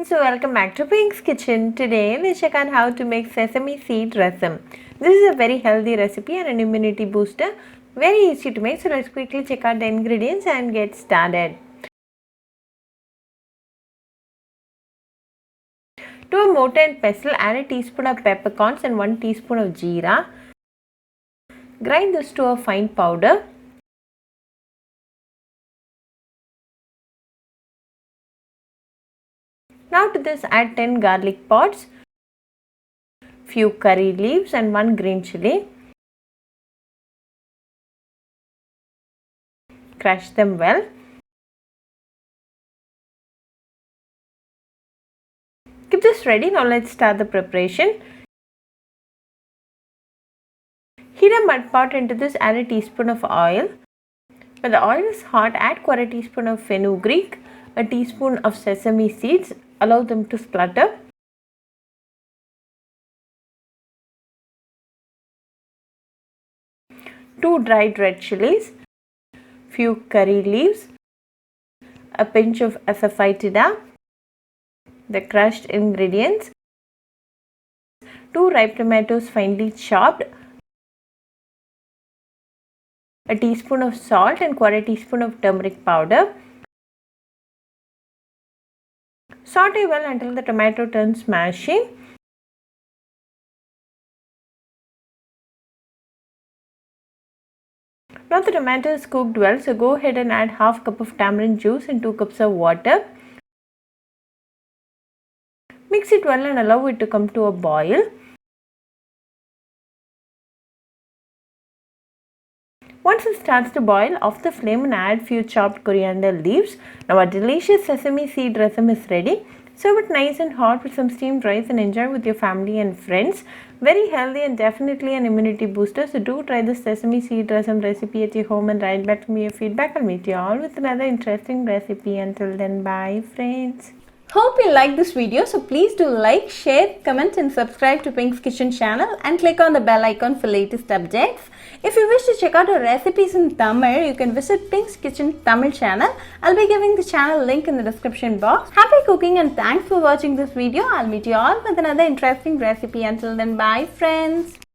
So welcome back to Pink's Kitchen. Today let's check on how to make sesame seed rasam. This is a very healthy recipe and an immunity booster. Very easy to make. So let's quickly check out the ingredients and get started. To a mortar and pestle, add a teaspoon of peppercorns and 1 teaspoon of jeera. Grind this to a fine powder. Now to this add 10 garlic pods, few curry leaves and 1 green chilli. Crush them well. Keep this ready. Now let's start the preparation. Heat a mud pot. Into this add a teaspoon of oil. When the oil is hot, add quarter teaspoon of fenugreek, a teaspoon of sesame seeds. Allow them to splutter. Two dried red chilies, few curry leaves, a pinch of asafoetida, the crushed ingredients, 2 ripe tomatoes finely chopped, a teaspoon of salt and quarter teaspoon of turmeric powder. Saute well until the tomato turns smashy. Now the tomato is cooked well, so go ahead and add half cup of tamarind juice and 2 cups of water. Mix it well and allow it to come to a boil. Once it starts to boil, off the flame and add few chopped coriander leaves. Now our delicious sesame seed rasam is ready. Serve it nice and hot with some steamed rice and enjoy with your family and friends. Very healthy and definitely an immunity booster. So do try the sesame seed rasam recipe at your home and write back to me your feedback. I'll meet you all with another interesting recipe. Until then, bye friends. Hope you like this video, so please do like, share, comment and subscribe to Pink's Kitchen channel and click on the bell icon for latest updates. If you wish to check out our recipes in Tamil, you can visit Pink's Kitchen Tamil channel. I'll be giving the channel link in the description box. Happy cooking and thanks for watching this video. I'll meet you all with another interesting recipe. Until then, bye friends.